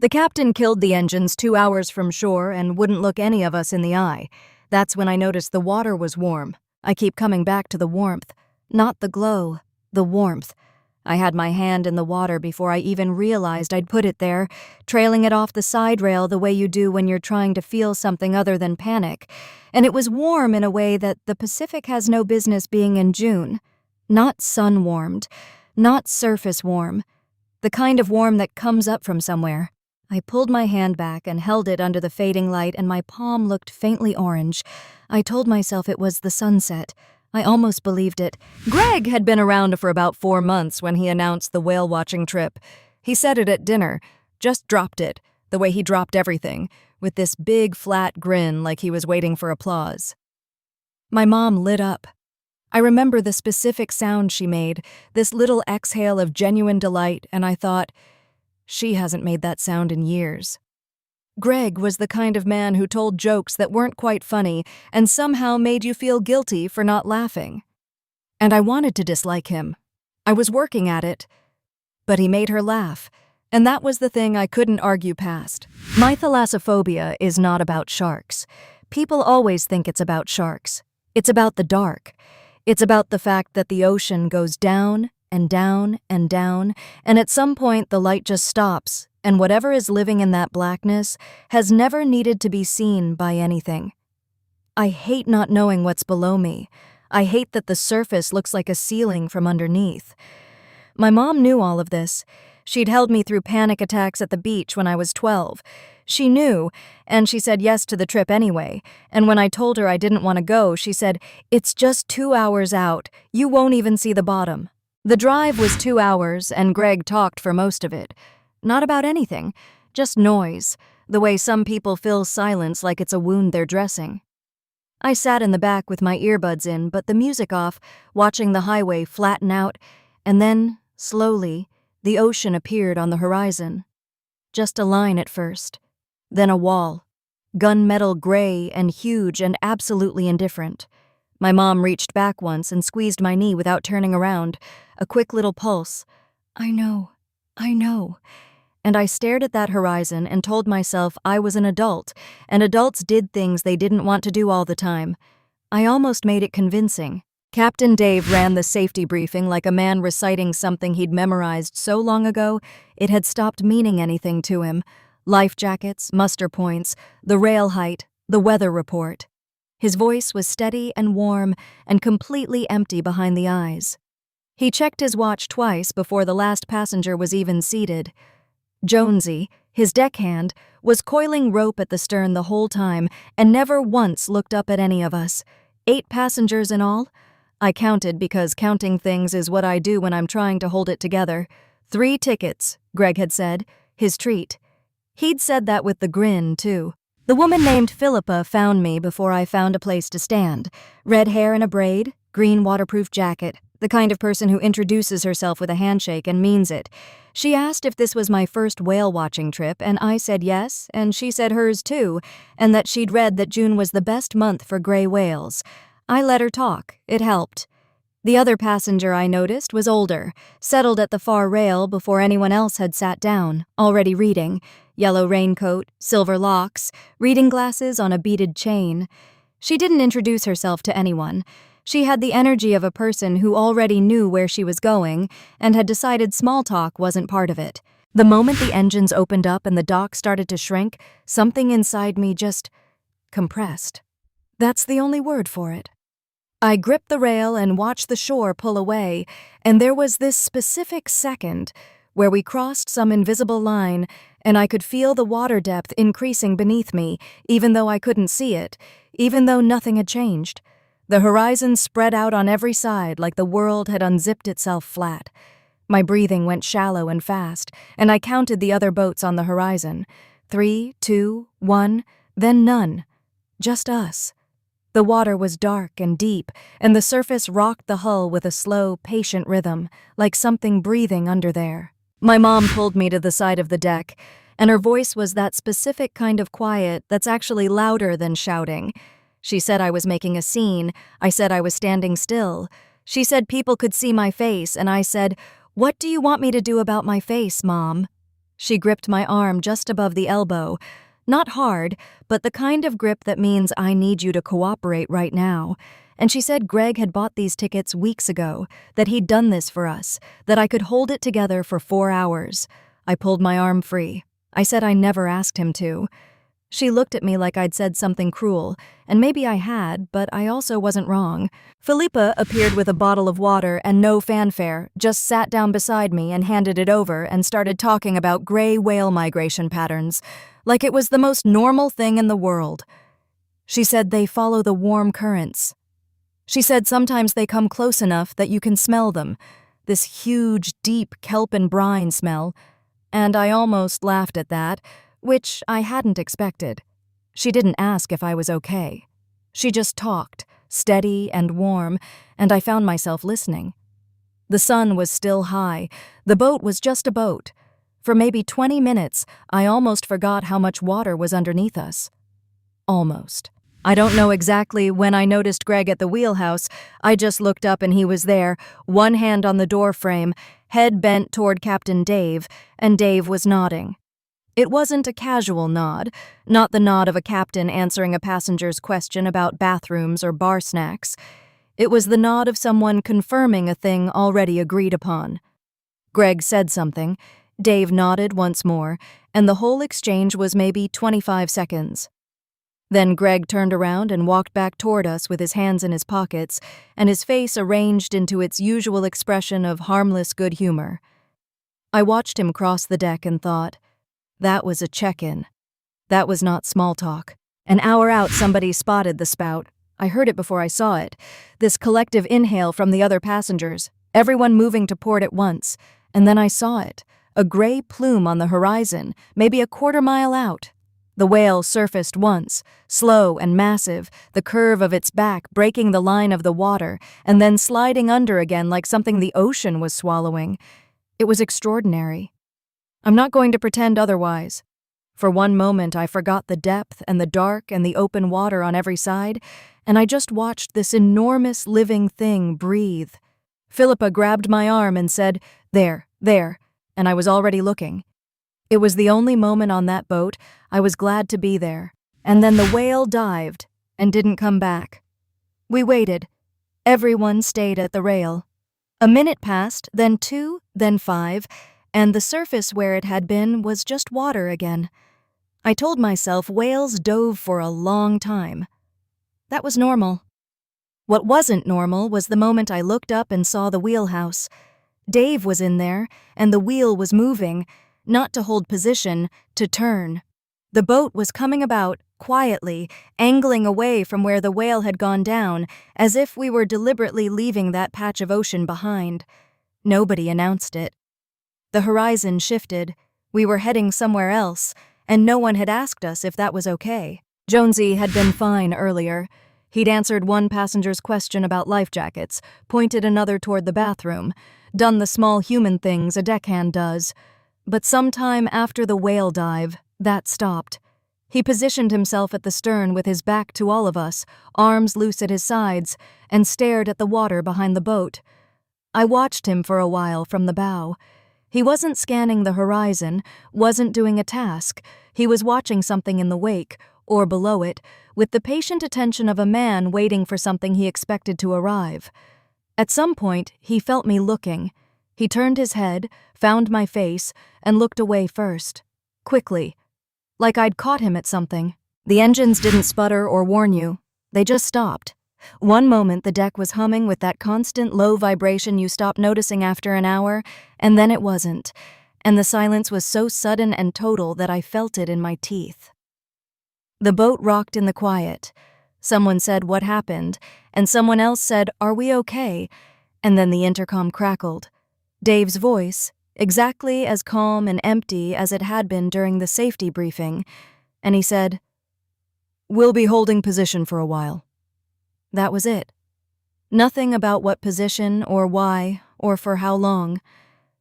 The captain killed the engines 2 hours from shore and wouldn't look any of us in the eye. That's when I noticed the water was warm. I keep coming back to the warmth. Not the glow, the warmth. I had my hand in the water before I even realized I'd put it there, trailing it off the side rail the way you do when you're trying to feel something other than panic. And it was warm in a way that the Pacific has no business being in June. Not sun-warmed, not surface warm. The kind of warm that comes up from somewhere. I pulled my hand back and held it under the fading light, and my palm looked faintly orange. I told myself it was the sunset. I almost believed it. Greg had been around for about 4 months when he announced the whale-watching trip. He said it at dinner, just dropped it, the way he dropped everything, with this big, flat grin like he was waiting for applause. My mom lit up. I remember the specific sound she made, this little exhale of genuine delight, and I thought, she hasn't made that sound in years. Greg was the kind of man who told jokes that weren't quite funny and somehow made you feel guilty for not laughing. And I wanted to dislike him. I was working at it. But he made her laugh, and that was the thing I couldn't argue past. My thalassophobia is not about sharks. People always think it's about sharks. It's about the dark. It's about the fact that the ocean goes down and down and down, and at some point the light just stops, and whatever is living in that blackness has never needed to be seen by anything. I hate not knowing what's below me. I hate that the surface looks like a ceiling from underneath. My mom knew all of this. She'd held me through panic attacks at the beach when I was 12. She knew, and she said yes to the trip anyway, and when I told her I didn't want to go, she said, "It's just 2 hours out. You won't even see the bottom." The drive was 2 hours, and Greg talked for most of it. Not about anything, just noise, the way some people fill silence like it's a wound they're dressing. I sat in the back with my earbuds in, but the music off, watching the highway flatten out, and then, slowly, the ocean appeared on the horizon. Just a line at first, then a wall, gunmetal gray and huge and absolutely indifferent. My mom reached back once and squeezed my knee without turning around, a quick little pulse. I know. And I stared at that horizon and told myself I was an adult, and adults did things they didn't want to do all the time. I almost made it convincing. Captain Dave ran the safety briefing like a man reciting something he'd memorized so long ago it had stopped meaning anything to him. Life jackets, muster points, the rail height, the weather report. His voice was steady and warm and completely empty behind the eyes. He checked his watch twice before the last passenger was even seated. Jonesy, his deckhand, was coiling rope at the stern the whole time and never once looked up at any of us. 8 passengers in all? I counted because counting things is what I do when I'm trying to hold it together. 3 tickets, Greg had said, his treat. He'd said that with the grin, too. The woman named Philippa found me before I found a place to stand. Red hair in a braid, green waterproof jacket, the kind of person who introduces herself with a handshake and means it. She asked if this was my first whale-watching trip, and I said yes, and she said hers too, and that she'd read that June was the best month for gray whales. I let her talk. It helped. The other passenger I noticed was older, settled at the far rail before anyone else had sat down, already reading. Yellow raincoat, silver locks, reading glasses on a beaded chain. She didn't introduce herself to anyone. She had the energy of a person who already knew where she was going and had decided small talk wasn't part of it. The moment the engines opened up and the dock started to shrink, something inside me just compressed. That's the only word for it. I gripped the rail and watched the shore pull away, and there was this specific second where we crossed some invisible line, and I could feel the water depth increasing beneath me, even though I couldn't see it, even though nothing had changed. The horizon spread out on every side like the world had unzipped itself flat. My breathing went shallow and fast, and I counted the other boats on the horizon. 3, 2, 1, then none. Just us. The water was dark and deep, and the surface rocked the hull with a slow, patient rhythm, like something breathing under there. My mom pulled me to the side of the deck, and her voice was that specific kind of quiet that's actually louder than shouting. She said I was making a scene. I said I was standing still. She said people could see my face, and I said, "What do you want me to do about my face, Mom?" She gripped my arm just above the elbow. Not hard, but the kind of grip that means I need you to cooperate right now. And she said Greg had bought these tickets weeks ago, that he'd done this for us, that I could hold it together for 4 hours. I pulled my arm free. I said I never asked him to. She looked at me like I'd said something cruel, and maybe I had, but I also wasn't wrong. Philippa appeared with a bottle of water and no fanfare, just sat down beside me and handed it over and started talking about gray whale migration patterns, like it was the most normal thing in the world. She said they follow the warm currents. She said sometimes they come close enough that you can smell them, this huge, deep kelp and brine smell, and I almost laughed at that, which I hadn't expected. She didn't ask if I was okay. She just talked, steady and warm, and I found myself listening. The sun was still high. The boat was just a boat. For maybe 20 minutes, I almost forgot how much water was underneath us. Almost. I don't know exactly when I noticed Greg at the wheelhouse. I just looked up and he was there, one hand on the door frame, head bent toward Captain Dave, and Dave was nodding. It wasn't a casual nod, not the nod of a captain answering a passenger's question about bathrooms or bar snacks. It was the nod of someone confirming a thing already agreed upon. Greg said something, Dave nodded once more, and the whole exchange was maybe 25 seconds. Then Greg turned around and walked back toward us with his hands in his pockets and his face arranged into its usual expression of harmless good humor. I watched him cross the deck and thought, that was a check-in. That was not small talk. An hour out, somebody spotted the spout. I heard it before I saw it. This collective inhale from the other passengers, everyone moving to port at once. And then I saw it, a gray plume on the horizon, maybe a quarter-mile out. The whale surfaced once, slow and massive, the curve of its back breaking the line of the water, and then sliding under again like something the ocean was swallowing. It was extraordinary. I'm not going to pretend otherwise. For one moment I forgot the depth and the dark and the open water on every side, and I just watched this enormous living thing breathe. Philippa grabbed my arm and said, there, and I was already looking. It was the only moment on that boat I was glad to be there, and then the whale dived and didn't come back. We waited. Everyone stayed at the rail. A minute passed, then 2, then 5, and the surface where it had been was just water again. I told myself whales dove for a long time. That was normal. What wasn't normal was the moment I looked up and saw the wheelhouse. Dave was in there, and the wheel was moving, not to hold position, to turn. The boat was coming about, quietly, angling away from where the whale had gone down, as if we were deliberately leaving that patch of ocean behind. Nobody announced it. The horizon shifted. We were heading somewhere else, and no one had asked us if that was okay. Jonesy had been fine earlier. He'd answered one passenger's question about life jackets, pointed another toward the bathroom, done the small human things a deckhand does. But sometime after the whale dive, that stopped. He positioned himself at the stern with his back to all of us, arms loose at his sides, and stared at the water behind the boat. I watched him for a while from the bow. He wasn't scanning the horizon, wasn't doing a task. He was watching something in the wake, or below it, with the patient attention of a man waiting for something he expected to arrive. At some point, he felt me looking. He turned his head, found my face, and looked away first. Quickly. Like I'd caught him at something. The engines didn't sputter or warn you. They just stopped. One moment the deck was humming with that constant low vibration you stop noticing after an hour, and then it wasn't. And the silence was so sudden and total that I felt it in my teeth. The boat rocked in the quiet. Someone said, "What happened?" And someone else said, "Are we okay?" And then the intercom crackled. Dave's voice, exactly as calm and empty as it had been during the safety briefing, and he said, "We'll be holding position for a while." That was it. Nothing about what position or why or for how long.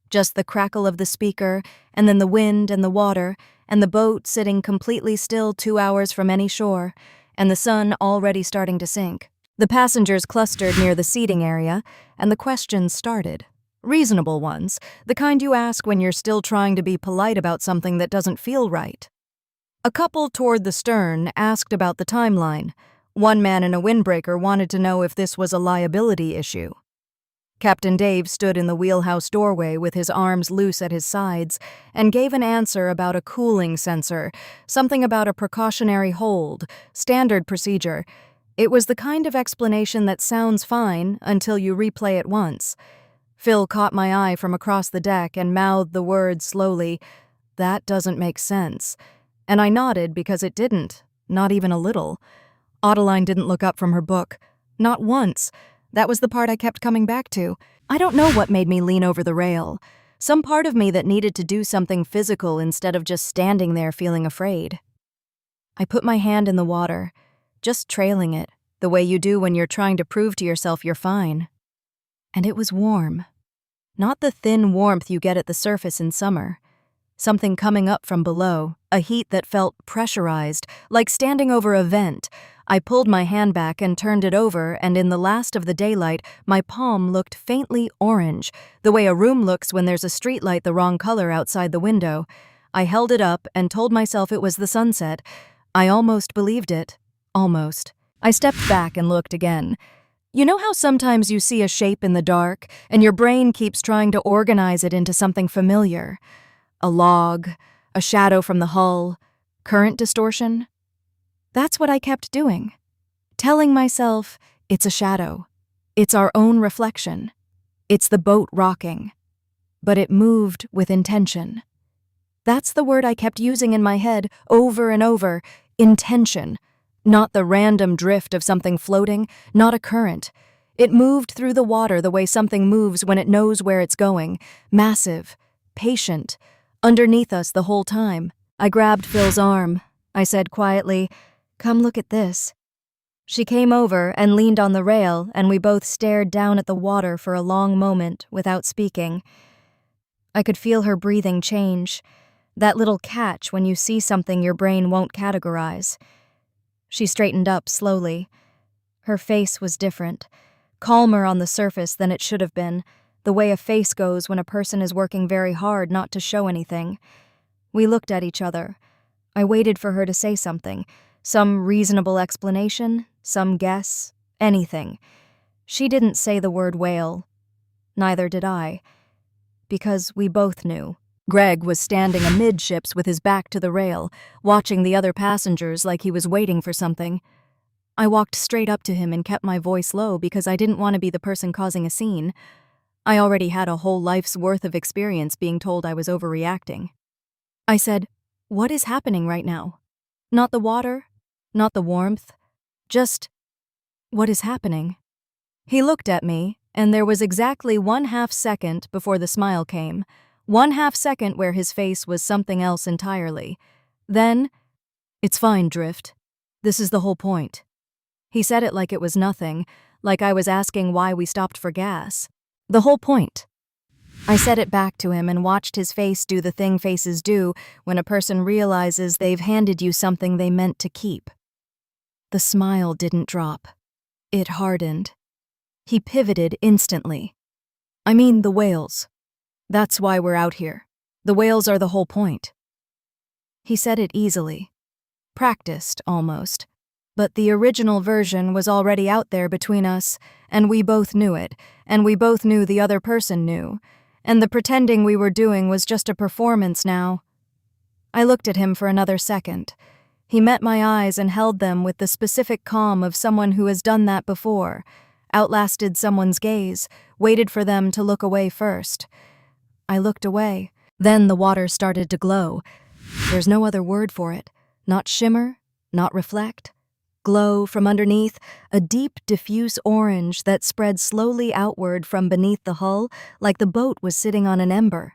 Just the crackle of the speaker, and then the wind and the water, and the boat sitting completely still 2 hours from any shore, and the sun already starting to sink. The passengers clustered near the seating area, and the questions started. Reasonable ones, the kind you ask when you're still trying to be polite about something that doesn't feel right. A couple toward the stern asked about the timeline. One man in a windbreaker wanted to know if this was a liability issue. Captain Dave stood in the wheelhouse doorway with his arms loose at his sides and gave an answer about a cooling sensor, something about a precautionary hold, standard procedure. It was the kind of explanation that sounds fine until you replay it once. Phil caught my eye from across the deck and mouthed the words slowly, "That doesn't make sense." And I nodded because it didn't, not even a little. Ottoline didn't look up from her book. Not once. That was the part I kept coming back to. I don't know what made me lean over the rail. Some part of me that needed to do something physical instead of just standing there feeling afraid. I put my hand in the water, just trailing it, the way you do when you're trying to prove to yourself you're fine. And it was warm. Not the thin warmth you get at the surface in summer. Something coming up from below, a heat that felt pressurized, like standing over a vent. I pulled my hand back and turned it over, and in the last of the daylight, my palm looked faintly orange, the way a room looks when there's a streetlight the wrong color outside the window. I held it up and told myself it was the sunset. I almost believed it. Almost. I stepped back and looked again. You know how sometimes you see a shape in the dark, and your brain keeps trying to organize it into something familiar? A log, a shadow from the hull, current distortion? That's what I kept doing. Telling myself, it's a shadow. It's our own reflection. It's the boat rocking. But it moved with intention. That's the word I kept using in my head over and over, intention. Not the random drift of something floating, not a current. It moved through the water the way something moves when it knows where it's going. Massive, patient, underneath us the whole time. I grabbed Phil's arm. I said quietly, "Come look at this." She came over and leaned on the rail, and we both stared down at the water for a long moment without speaking. I could feel her breathing change, that little catch when you see something your brain won't categorize. She straightened up slowly. Her face was different, calmer on the surface than it should have been, the way a face goes when a person is working very hard not to show anything. We looked at each other. I waited for her to say something, some reasonable explanation, some guess, anything. She didn't say the word whale. Neither did I. Because we both knew. Greg was standing amidships with his back to the rail, watching the other passengers like he was waiting for something. I walked straight up to him and kept my voice low because I didn't want to be the person causing a scene. I already had a whole life's worth of experience being told I was overreacting. I said, "What is happening right now? Not the water, not the warmth, just what is happening?" He looked at me, and there was exactly 1/2 second before the smile came, 1/2 second where his face was something else entirely. Then, "It's fine, Drift. This is the whole point." He said it like it was nothing, like I was asking why we stopped for gas. The whole point. I said it back to him and watched his face do the thing faces do when a person realizes they've handed you something they meant to keep. The smile didn't drop. It hardened. He pivoted instantly. "I mean the whales. That's why we're out here. The whales are the whole point." He said it easily. Practiced, almost. But the original version was already out there between us, and we both knew it, and we both knew the other person knew, and the pretending we were doing was just a performance now. I looked at him for another second. He met my eyes and held them with the specific calm of someone who has done that before, outlasted someone's gaze, waited for them to look away first. I looked away. Then the water started to glow. There's no other word for it. Not shimmer, not reflect. Glow from underneath, a deep, diffuse orange that spread slowly outward from beneath the hull like the boat was sitting on an ember.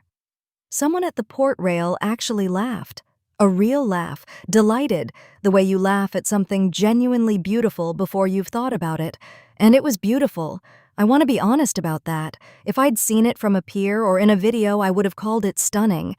Someone at the port rail actually laughed. A real laugh, delighted, the way you laugh at something genuinely beautiful before you've thought about it. And it was beautiful. I want to be honest about that. If I'd seen it from a pier or in a video, I would have called it stunning.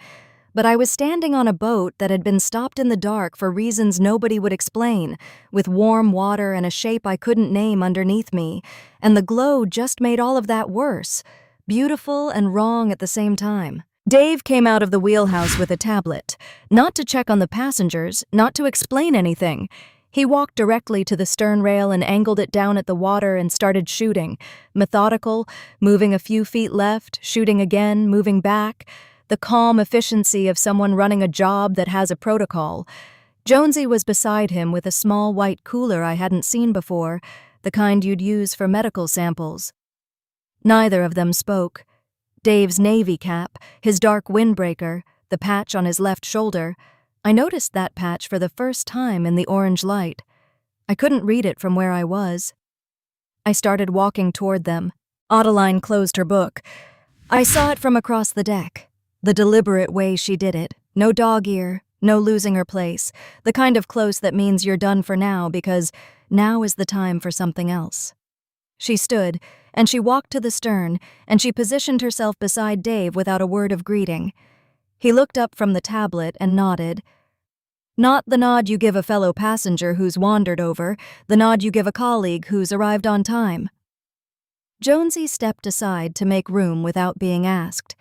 But I was standing on a boat that had been stopped in the dark for reasons nobody would explain, with warm water and a shape I couldn't name underneath me, and the glow just made all of that worse. beautiful and wrong at the same time. Dave came out of the wheelhouse with a tablet, not to check on the passengers, not to explain anything. He walked directly to the stern rail and angled it down at the water and started shooting, methodical, moving a few feet left, shooting again, moving back, the calm efficiency of someone running a job that has a protocol. Jonesy was beside him with a small white cooler I hadn't seen before, the kind you'd use for medical samples. Neither of them spoke. Dave's navy cap, his dark windbreaker, the patch on his left shoulder. I noticed that patch for the first time in the orange light. I couldn't read it from where I was. I started walking toward them. Ottoline closed her book. I saw it from across the deck. The deliberate way she did it. No dog ear, no losing her place. The kind of close that means you're done for now because now is the time for something else. She stood, and she walked to the stern, and she positioned herself beside Dave without a word of greeting. He looked up from the tablet and nodded. Not the nod you give a fellow passenger who's wandered over, the nod you give a colleague who's arrived on time. Jonesy stepped aside to make room without being asked.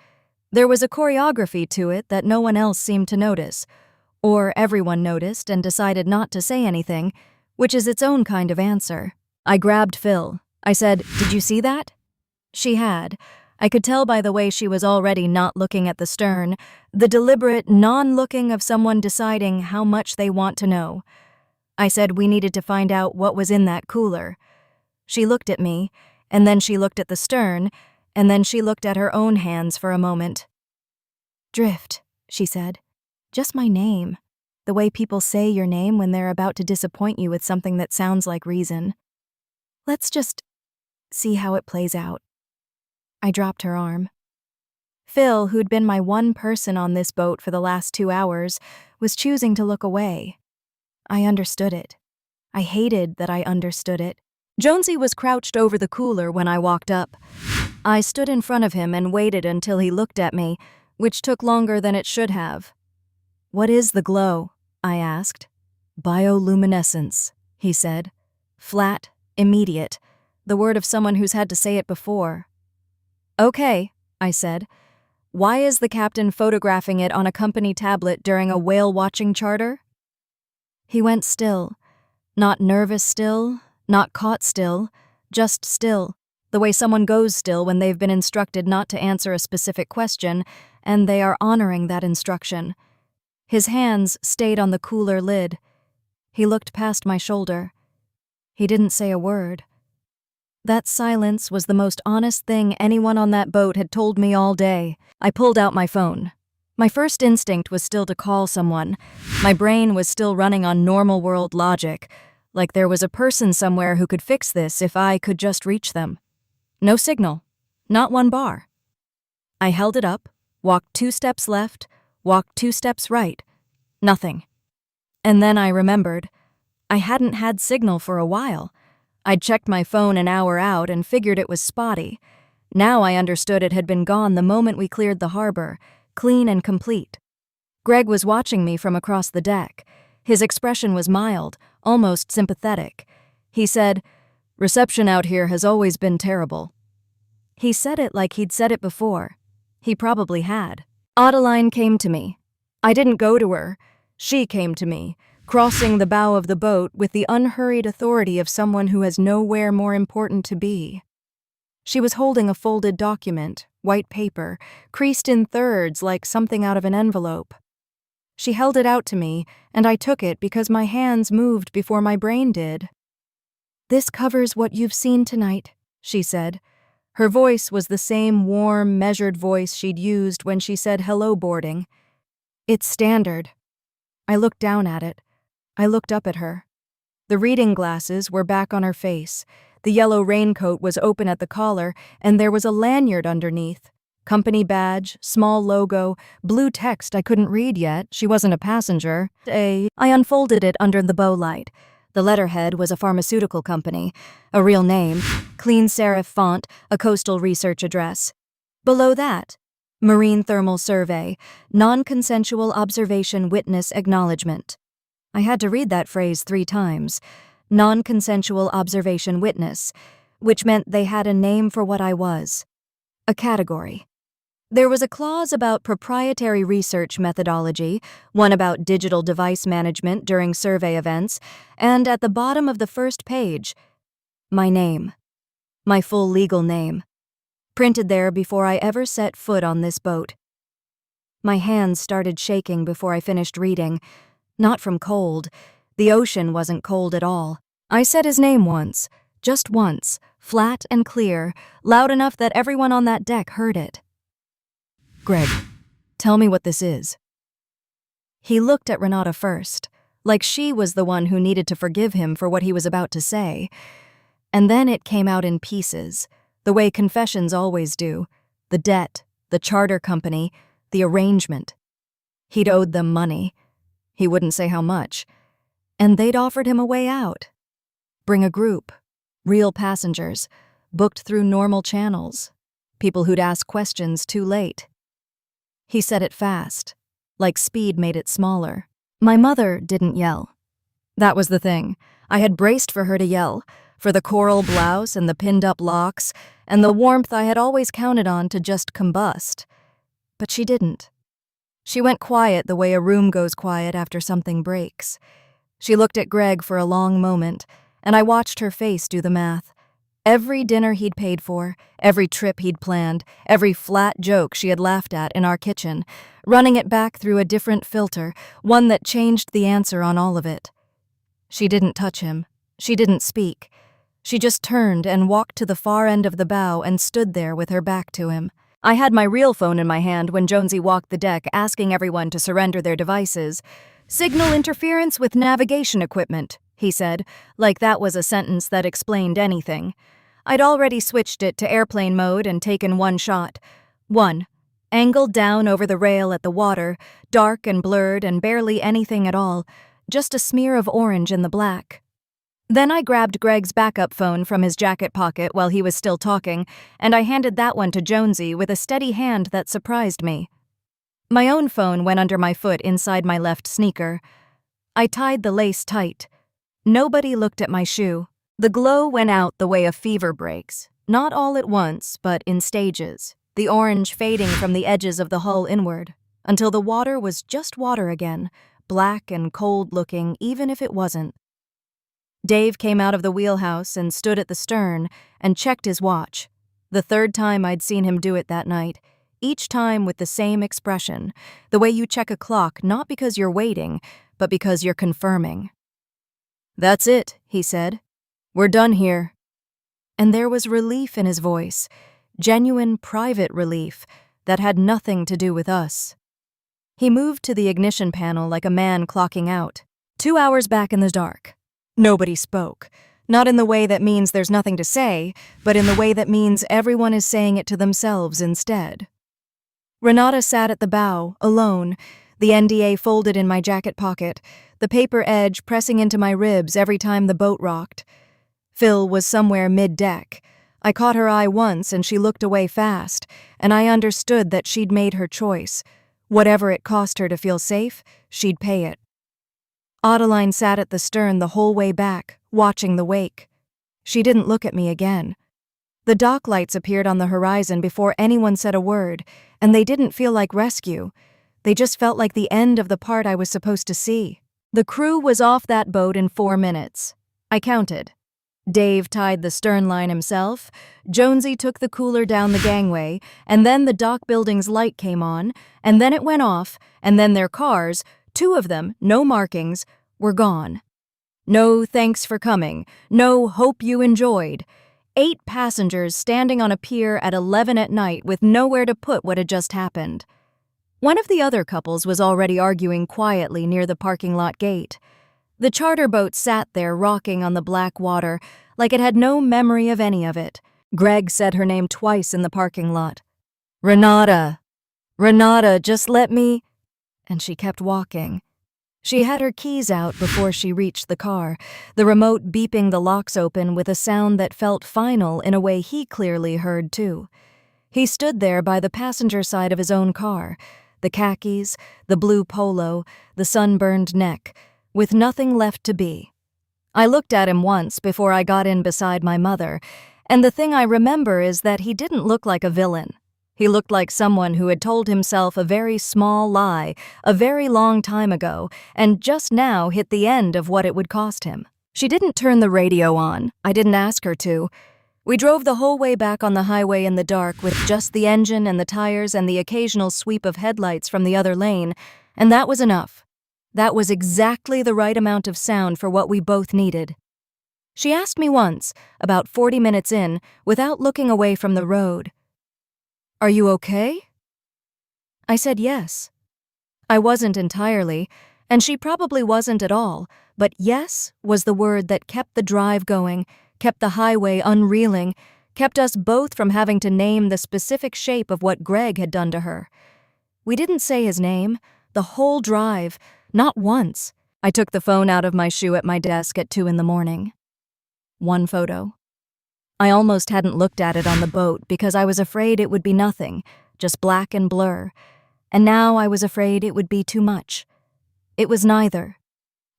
There was a choreography to it that no one else seemed to notice, or everyone noticed and decided not to say anything, which is its own kind of answer. I grabbed Phil. I said, "Did you see that?" She had. I could tell by the way she was already not looking at the stern, the deliberate non-looking of someone deciding how much they want to know. I said we needed to find out what was in that cooler. She looked at me, and then she looked at the stern, and then she looked at her own hands for a moment. "Drift," she said. "Just my name. The way people say your name when they're about to disappoint you with something that sounds like reason. Let's just see how it plays out." I dropped her arm. Phil, who'd been my one person on this boat for the last 2 hours, was choosing to look away. I understood it. I hated that I understood it. Jonesy was crouched over the cooler when I walked up. I stood in front of him and waited until he looked at me, which took longer than it should have. "What is the glow?" I asked. "Bioluminescence," he said. Flat, immediate, the word of someone who's had to say it before. "Okay," I said. "Why is the captain photographing it on a company tablet during a whale-watching charter?" He went still. Not nervous still, not caught still, just still, the way someone goes still when they've been instructed not to answer a specific question, and they are honoring that instruction. His hands stayed on the cooler lid. He looked past my shoulder. He didn't say a word. That silence was the most honest thing anyone on that boat had told me all day. I pulled out my phone. My first instinct was still to call someone. My brain was still running on normal world logic, like there was a person somewhere who could fix this if I could just reach them. No signal. Not one bar. I held it up, walked 2 steps left, walked 2 steps right. Nothing. And then I remembered. I hadn't had signal for a while. I'd checked my phone an hour out and figured it was spotty. Now I understood it had been gone the moment we cleared the harbor, clean and complete. Greg was watching me from across the deck. His expression was mild, almost sympathetic. He said, "Reception out here has always been terrible." He said it like he'd said it before. He probably had. Ottoline came to me. I didn't go to her. She came to me, crossing the bow of the boat with the unhurried authority of someone who has nowhere more important to be. She was holding a folded document, white paper, creased in thirds like something out of an envelope. She held it out to me, and I took it because my hands moved before my brain did. "This covers what you've seen tonight," she said. Her voice was the same warm, measured voice she'd used when she said hello boarding. "It's standard." I looked down at it. I looked up at her. The reading glasses were back on her face. The yellow raincoat was open at the collar, and there was a lanyard underneath. Company badge, small logo, blue text I couldn't read yet. She wasn't a passenger. I unfolded it under the bow light. The letterhead was a pharmaceutical company, a real name, clean serif font, a coastal research address. Below that, Marine Thermal Survey, Non-Consensual Observation Witness Acknowledgement. I had to read that phrase 3 times. Non-consensual observation witness, which meant they had a name for what I was. A category. There was a clause about proprietary research methodology, one about digital device management during survey events, and at the bottom of the first page, my name. My full legal name. Printed there before I ever set foot on this boat. My hands started shaking before I finished reading. Not from cold. The ocean wasn't cold at all. I said his name once, just once, flat and clear, loud enough that everyone on that deck heard it. Greg, tell me what this is. He looked at Renata first, like she was the one who needed to forgive him for what he was about to say. And then it came out in pieces, the way confessions always do. The debt, the charter company, the arrangement. He'd owed them money. He wouldn't say how much. And they'd offered him a way out. Bring a group, real passengers, booked through normal channels, people who'd ask questions too late. He said it fast, like speed made it smaller. My mother didn't yell. That was the thing. I had braced for her to yell, for the coral blouse and the pinned-up locks, and the warmth I had always counted on to just combust. But she didn't. She went quiet the way a room goes quiet after something breaks. She looked at Greg for a long moment, and I watched her face do the math. Every dinner he'd paid for, every trip he'd planned, every flat joke she had laughed at in our kitchen, running it back through a different filter, one that changed the answer on all of it. She didn't touch him. She didn't speak. She just turned and walked to the far end of the bow and stood there with her back to him. I had my real phone in my hand when Jonesy walked the deck asking everyone to surrender their devices. "Signal interference with navigation equipment," he said, like that was a sentence that explained anything. I'd already switched it to airplane mode and taken one shot. One. Angled down over the rail at the water, dark and blurred and barely anything at all, just a smear of orange in the black. Then I grabbed Greg's backup phone from his jacket pocket while he was still talking, and I handed that one to Jonesy with a steady hand that surprised me. My own phone went under my foot inside my left sneaker. I tied the lace tight. Nobody looked at my shoe. The glow went out the way a fever breaks, not all at once, but in stages, the orange fading from the edges of the hull inward, until the water was just water again, black and cold-looking even if it wasn't. Dave came out of the wheelhouse and stood at the stern and checked his watch, the third time I'd seen him do it that night, each time with the same expression, the way you check a clock not because you're waiting, but because you're confirming. "That's it," he said. "We're done here." And there was relief in his voice, genuine private relief that had nothing to do with us. He moved to the ignition panel like a man clocking out. 2 hours back in the dark. Nobody spoke, not in the way that means there's nothing to say, but in the way that means everyone is saying it to themselves instead. Renata sat at the bow, alone, the NDA folded in my jacket pocket, the paper edge pressing into my ribs every time the boat rocked. Phil was somewhere mid-deck. I caught her eye once and she looked away fast, and I understood that she'd made her choice. Whatever it cost her to feel safe, she'd pay it. Ottoline sat at the stern the whole way back, watching the wake. She didn't look at me again. The dock lights appeared on the horizon before anyone said a word, and they didn't feel like rescue. They just felt like the end of the part I was supposed to see. The crew was off that boat in 4 minutes. I counted. Dave tied the stern line himself, Jonesy took the cooler down the gangway, and then the dock building's light came on, and then it went off, and then their cars, 2 of them, no markings, were gone. No thanks for coming, no hope you enjoyed. 8 passengers standing on a pier at 11 at night with nowhere to put what had just happened. One of the other couples was already arguing quietly near the parking lot gate. The charter boat sat there rocking on the black water like it had no memory of any of it. Greg said her name twice in the parking lot. "Renata! Renata, just let me—" And she kept walking. She had her keys out before she reached the car, the remote beeping the locks open with a sound that felt final in a way he clearly heard too. He stood there by the passenger side of his own car, the khakis, the blue polo, the sunburned neck, with nothing left to be. I looked at him once before I got in beside my mother, And the thing I remember is that he didn't look like a villain. He looked like someone who had told himself a very small lie a very long time ago and just now hit the end of what it would cost him. She didn't turn the radio on. I didn't ask her to. We drove the whole way back on the highway in the dark with just the engine and the tires and the occasional sweep of headlights from the other lane, and that was enough. That was exactly the right amount of sound for what we both needed. She asked me once, about 40 minutes in, without looking away from the road, "Are you okay?" I said yes. I wasn't entirely, and she probably wasn't at all, but yes was the word that kept the drive going, kept the highway unreeling, kept us both from having to name the specific shape of what Greg had done to her. We didn't say his name, the whole drive, not once. I took the phone out of my shoe at my desk at 2 a.m. One photo. I almost hadn't looked at it on the boat because I was afraid it would be nothing, just black and blur, and now I was afraid it would be too much. It was neither.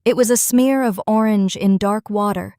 It was a smear of orange in dark water,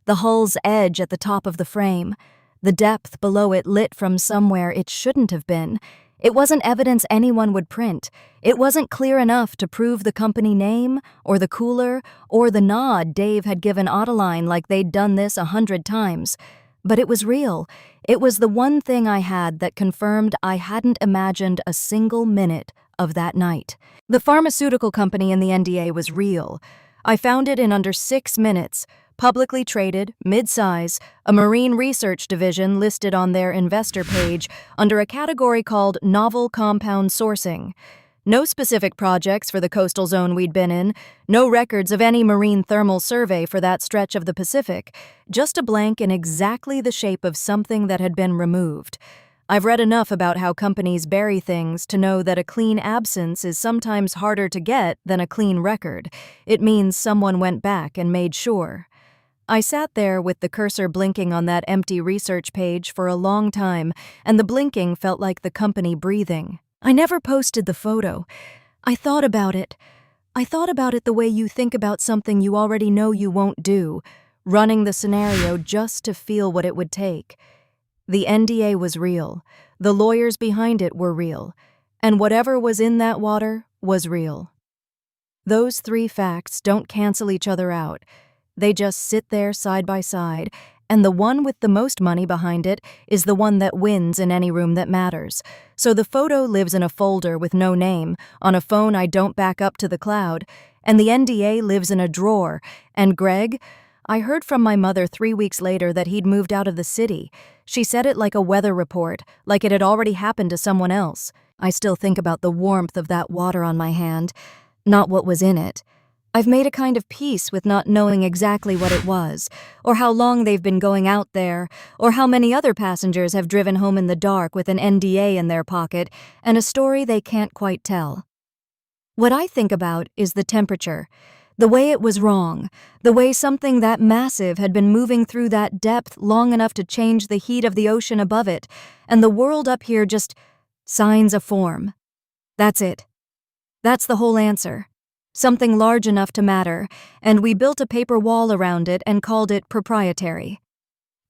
the hull's edge at the top of the frame, the depth below it lit from somewhere it shouldn't have been. It wasn't evidence anyone would print. It wasn't clear enough to prove the company name, or the cooler, or the nod Dave had given Ottoline like they'd done this 100 times. But it was real. It was the one thing I had that confirmed I hadn't imagined a single minute of that night. The pharmaceutical company in the NDA was real. I found it in under 6 minutes. Publicly traded, mid-size, a marine research division listed on their investor page under a category called Novel Compound Sourcing. No specific projects for the coastal zone we'd been in, no records of any marine thermal survey for that stretch of the Pacific, just a blank in exactly the shape of something that had been removed. I've read enough about how companies bury things to know that a clean absence is sometimes harder to get than a clean record. It means someone went back and made sure. I sat there with the cursor blinking on that empty research page for a long time, and the blinking felt like the company breathing. I never posted the photo. I thought about it. I thought about it the way you think about something you already know you won't do, running the scenario just to feel what it would take. The NDA was real. The lawyers behind it were real. And whatever was in that water was real. Those 3 facts don't cancel each other out. They just sit there side by side, and the one with the most money behind it is the one that wins in any room that matters. So the photo lives in a folder with no name, on a phone I don't back up to the cloud, and the NDA lives in a drawer. And Greg? I heard from my mother 3 weeks later that he'd moved out of the city. She said it like a weather report, like it had already happened to someone else. I still think about the warmth of that water on my hand, not what was in it. I've made a kind of peace with not knowing exactly what it was, or how long they've been going out there, or how many other passengers have driven home in the dark with an NDA in their pocket and a story they can't quite tell. What I think about is the temperature, the way it was wrong, the way something that massive had been moving through that depth long enough to change the heat of the ocean above it, and the world up here just signs a form. That's it. That's the whole answer. Something large enough to matter, and we built a paper wall around it and called it proprietary.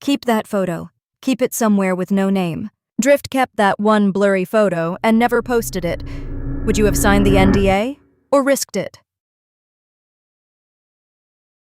Keep that photo. Keep it somewhere with no name. Drift kept that one blurry photo and never posted it. Would you have signed the NDA or risked it?